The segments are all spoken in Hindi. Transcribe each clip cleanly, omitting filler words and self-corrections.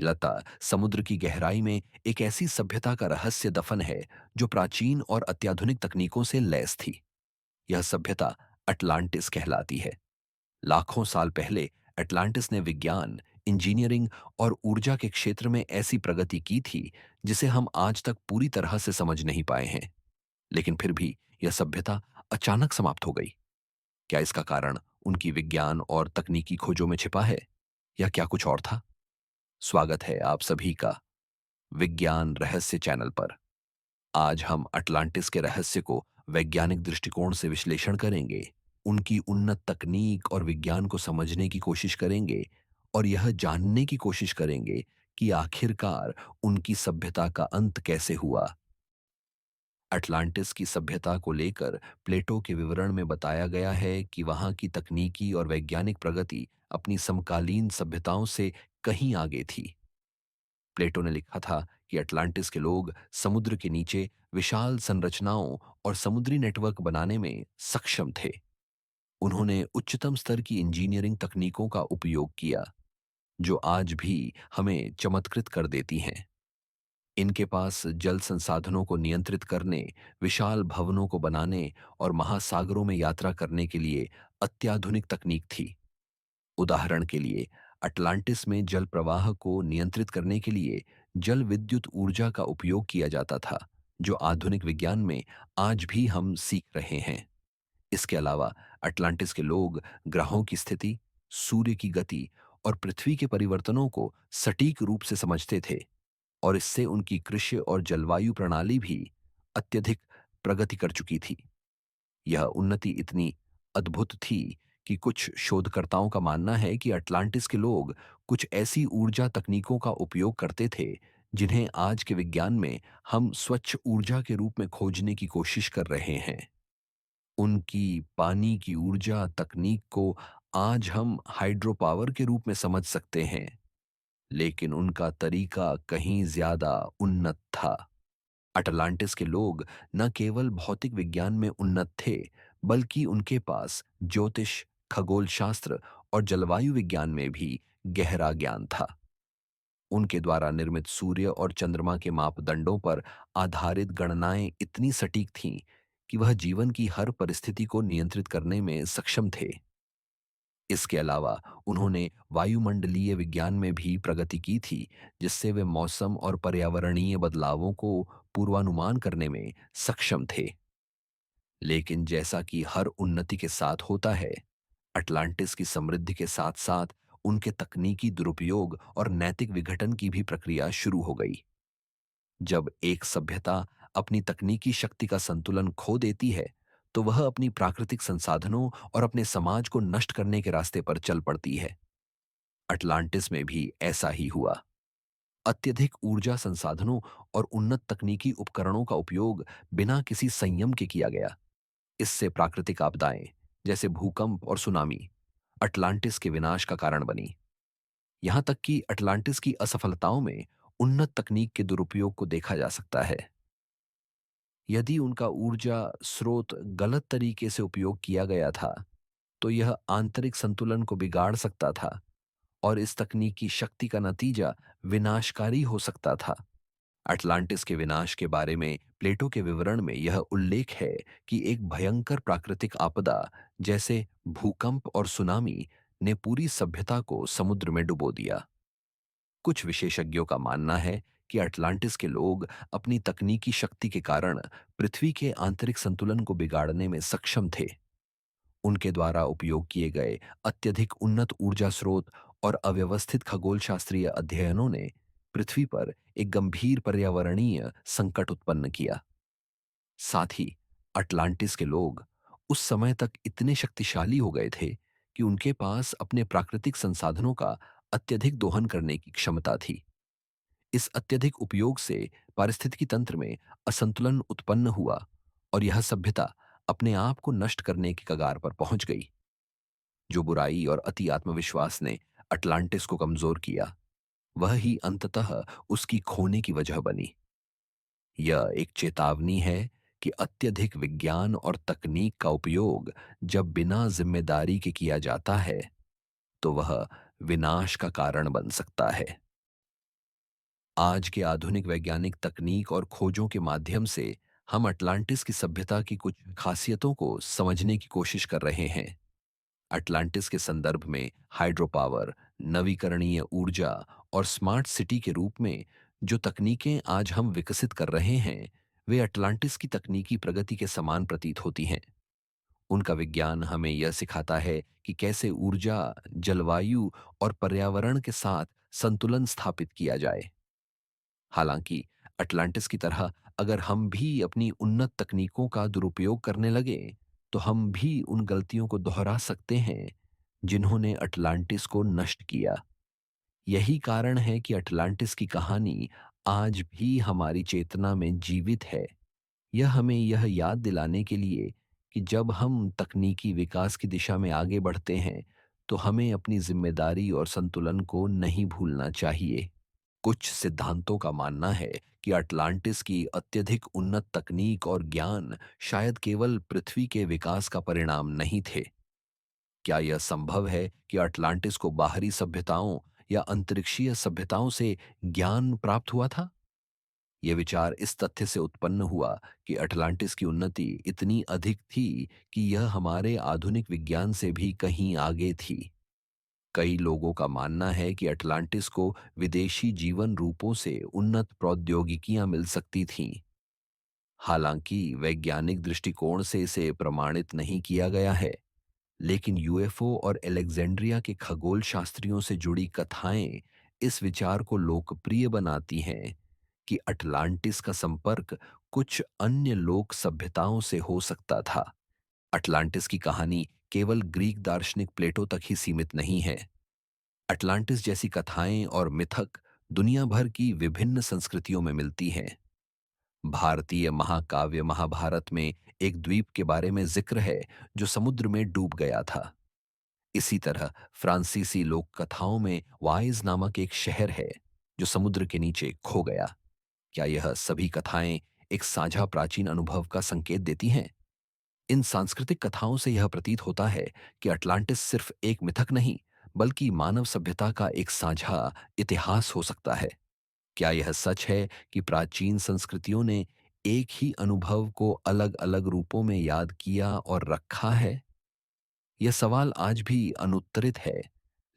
लता समुद्र की गहराई में एक ऐसी सभ्यता का रहस्य दफन है जो प्राचीन और अत्याधुनिक तकनीकों से लैस थी। यह सभ्यता अटलांटिस कहलाती है। लाखों साल पहले अटलांटिस ने विज्ञान, इंजीनियरिंग और ऊर्जा के क्षेत्र में ऐसी प्रगति की थी जिसे हम आज तक पूरी तरह से समझ नहीं पाए हैं। लेकिन फिर भी यह सभ्यता अचानक समाप्त हो गई। क्या इसका कारण उनकी विज्ञान और तकनीकी खोजों में छिपा है, या क्या कुछ और था? स्वागत है आप सभी का विज्ञान रहस्य चैनल पर। आज हम अटलांटिस के रहस्य को वैज्ञानिक दृष्टिकोण से विश्लेषण करेंगे, उनकी उन्नत तकनीक और विज्ञान को समझने की कोशिश करेंगे और यह जानने की कोशिश करेंगे कि आखिरकार उनकी सभ्यता का अंत कैसे हुआ। अटलांटिस की सभ्यता को लेकर प्लेटो के विवरण में बताया गया है कि वहां की तकनीकी और वैज्ञानिक प्रगति अपनी समकालीन सभ्यताओं से कहीं आगे थी। प्लेटो ने लिखा था कि अटलांटिस के लोग समुद्र के नीचे विशाल संरचनाओं और समुद्री नेटवर्क बनाने में सक्षम थे। उन्होंने उच्चतम स्तर की इंजीनियरिंग तकनीकों का उपयोग किया जो आज भी हमें चमत्कृत कर देती हैं। इनके पास जल संसाधनों को नियंत्रित करने, विशाल भवनों को बनाने और महासागरों में यात्रा करने के लिए अत्याधुनिक तकनीक थी। उदाहरण के लिए, अटलांटिस में जल प्रवाह को नियंत्रित करने के लिए जल विद्युत ऊर्जा का उपयोग किया जाता था, जो आधुनिक विज्ञान में आज भी हम सीख रहे हैं। इसके अलावा अटलांटिस के लोग ग्रहों की स्थिति, सूर्य की गति और पृथ्वी के परिवर्तनों को सटीक रूप से समझते थे, और इससे उनकी कृषि और जलवायु प्रणाली भी अत्यधिक प्रगति कर चुकी थी। यह उन्नति इतनी अद्भुत थी कि कुछ शोधकर्ताओं का मानना है कि अटलांटिस के लोग कुछ ऐसी ऊर्जा तकनीकों का उपयोग करते थे जिन्हें आज के विज्ञान में हम स्वच्छ ऊर्जा के रूप में खोजने की कोशिश कर रहे हैं। उनकी पानी की ऊर्जा तकनीक को आज हम हाइड्रो पावर के रूप में समझ सकते हैं, लेकिन उनका तरीका कहीं ज्यादा उन्नत था। अटलांटिस के लोग न केवल भौतिक विज्ञान में उन्नत थे, बल्कि उनके पास ज्योतिष, खगोल शास्त्र और जलवायु विज्ञान में भी गहरा ज्ञान था। उनके द्वारा निर्मित सूर्य और चंद्रमा के मापदंडों पर आधारित गणनाएं इतनी सटीक थीं कि वह जीवन की हर परिस्थिति को नियंत्रित करने में सक्षम थे। इसके अलावा उन्होंने वायुमंडलीय विज्ञान में भी प्रगति की थी, जिससे वे मौसम और पर्यावरणीय बदलावों को पूर्वानुमान करने में सक्षम थे। लेकिन जैसा कि हर उन्नति के साथ होता है, अटलांटिस की समृद्धि के साथ साथ उनके तकनीकी दुरुपयोग और नैतिक विघटन की भी प्रक्रिया शुरू हो गई। जब एक सभ्यता अपनी तकनीकी शक्ति का संतुलन खो देती है, तो वह अपनी प्राकृतिक संसाधनों और अपने समाज को नष्ट करने के रास्ते पर चल पड़ती है। अटलांटिस में भी ऐसा ही हुआ। अत्यधिक ऊर्जा संसाधनों और उन्नत तकनीकी उपकरणों का उपयोग बिना किसी संयम के किया गया। इससे प्राकृतिक आपदाएं जैसे भूकंप और सुनामी अटलांटिस के विनाश का कारण बनी। यहां तक कि अटलांटिस की असफलताओं में उन्नत तकनीक के दुरुपयोग को देखा जा सकता है। यदि उनका ऊर्जा स्रोत गलत तरीके से उपयोग किया गया था, तो यह आंतरिक संतुलन को बिगाड़ सकता था और इस तकनीकी शक्ति का नतीजा विनाशकारी हो सकता था। अटलांटिस के विनाश के बारे में प्लेटो के विवरण में यह उल्लेख है कि एक भयंकर प्राकृतिक आपदा जैसे भूकंप और सुनामी ने पूरी सभ्यता को समुद्र में डुबो दिया। कुछ विशेषज्ञों का मानना है कि अटलांटिस के लोग अपनी तकनीकी शक्ति के कारण पृथ्वी के आंतरिक संतुलन को बिगाड़ने में सक्षम थे। उनके द्वारा उपयोग किए गए अत्यधिक उन्नत ऊर्जा स्रोत और अव्यवस्थित खगोल शास्त्रीय अध्ययनों ने पृथ्वी पर एक गंभीर पर्यावरणीय संकट उत्पन्न किया। साथ ही अटलांटिस के लोग उस समय तक इतने शक्तिशाली हो गए थे कि उनके पास अपने प्राकृतिक संसाधनों का अत्यधिक दोहन करने की क्षमता थी। इस अत्यधिक उपयोग से पारिस्थितिकी तंत्र में असंतुलन उत्पन्न हुआ और यह सभ्यता अपने आप को नष्ट करने की कगार पर पहुंच गई। जो बुराई और अति आत्मविश्वास ने अटलांटिस को कमजोर किया, वह ही अंततः उसकी खोने की वजह बनी। यह एक चेतावनी है कि अत्यधिक विज्ञान और तकनीक का उपयोग जब बिना जिम्मेदारी के किया जाता है, तो वह विनाश का कारण बन सकता है। आज के आधुनिक वैज्ञानिक तकनीक और खोजों के माध्यम से हम अटलांटिस की सभ्यता की कुछ खासियतों को समझने की कोशिश कर रहे हैं। अटलांटिस के संदर्भ में हाइड्रो पावर, नवीकरणीय ऊर्जा और स्मार्ट सिटी के रूप में जो तकनीकें आज हम विकसित कर रहे हैं, वे अटलांटिस की तकनीकी प्रगति के समान प्रतीत होती हैं। उनका विज्ञान हमें यह सिखाता है कि कैसे ऊर्जा, जलवायु और पर्यावरण के साथ संतुलन स्थापित किया जाए। हालांकि अटलांटिस की तरह अगर हम भी अपनी उन्नत तकनीकों का दुरुपयोग करने लगे, तो हम भी उन गलतियों को दोहरा सकते हैं जिन्होंने अटलांटिस को नष्ट किया। यही कारण है कि अटलांटिस की कहानी आज भी हमारी चेतना में जीवित है। यह हमें यह याद दिलाने के लिए कि जब हम तकनीकी विकास की दिशा में आगे बढ़ते हैं, तो हमें अपनी जिम्मेदारी और संतुलन को नहीं भूलना चाहिए। कुछ सिद्धांतों का मानना है कि अटलांटिस की अत्यधिक उन्नत तकनीक और ज्ञान शायद केवल पृथ्वी के विकास का परिणाम नहीं थे। क्या यह संभव है कि अटलांटिस को बाहरी सभ्यताओं या अंतरिक्षीय सभ्यताओं से ज्ञान प्राप्त हुआ था? यह विचार इस तथ्य से उत्पन्न हुआ कि अटलांटिस की उन्नति इतनी अधिक थी कि यह हमारे आधुनिक विज्ञान से भी कहीं आगे थी। कई लोगों का मानना है कि अटलांटिस को विदेशी जीवन रूपों से उन्नत प्रौद्योगिकियां मिल सकती थीं। हालांकि वैज्ञानिक दृष्टिकोण से इसे प्रमाणित नहीं किया गया है, लेकिन यूएफओ और एलेक्जेंड्रिया के खगोल शास्त्रियों से जुड़ी कथाएं इस विचार को लोकप्रिय बनाती हैं कि अटलांटिस का संपर्क कुछ अन्य लोक सभ्यताओं से हो सकता था। अटलांटिस की कहानी केवल ग्रीक दार्शनिक प्लेटो तक ही सीमित नहीं है। अटलांटिस जैसी कथाएं और मिथक दुनिया भर की विभिन्न संस्कृतियों में मिलती हैं। भारतीय महाकाव्य महाभारत में एक द्वीप के बारे में जिक्र है जो समुद्र में डूब गया था। इसी तरह फ्रांसीसी लोक कथाओं में वाइज नामक एक शहर है जो समुद्र के नीचे खो गया। क्या यह सभी कथाएं एक साझा प्राचीन अनुभव का संकेत देती हैं? इन सांस्कृतिक कथाओं से यह प्रतीत होता है कि अटलांटिस सिर्फ एक मिथक नहीं, बल्कि मानव सभ्यता का एक साझा इतिहास हो सकता है। क्या यह सच है कि प्राचीन संस्कृतियों ने एक ही अनुभव को अलग-अलग रूपों में याद किया और रखा है? यह सवाल आज भी अनुत्तरित है,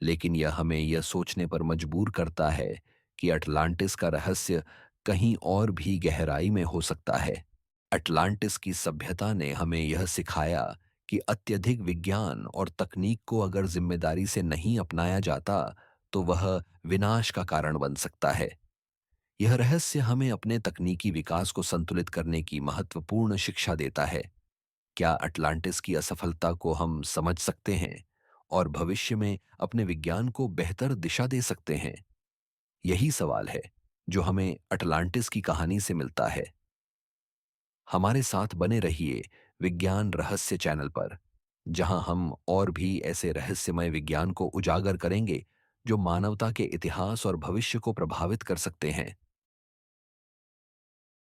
लेकिन यह हमें यह सोचने पर मजबूर करता है कि अटलांटिस का रहस्य कहीं और भी गहराई में हो सकता है। अटलांटिस की सभ्यता ने हमें यह सिखाया कि अत्यधिक विज्ञान और तकनीक को अगर जिम्मेदारी से नहीं अपनाया जाता, तो वह विनाश का कारण बन सकता है। यह रहस्य हमें अपने तकनीकी विकास को संतुलित करने की महत्वपूर्ण शिक्षा देता है। क्या अटलांटिस की असफलता को हम समझ सकते हैं और भविष्य में अपने विज्ञान को बेहतर दिशा दे सकते हैं? यही सवाल है जो हमें अटलांटिस की कहानी से मिलता है। हमारे साथ बने रहिए विज्ञान रहस्य चैनल पर, जहां हम और भी ऐसे रहस्यमय विज्ञान को उजागर करेंगे जो मानवता के इतिहास और भविष्य को प्रभावित कर सकते हैं।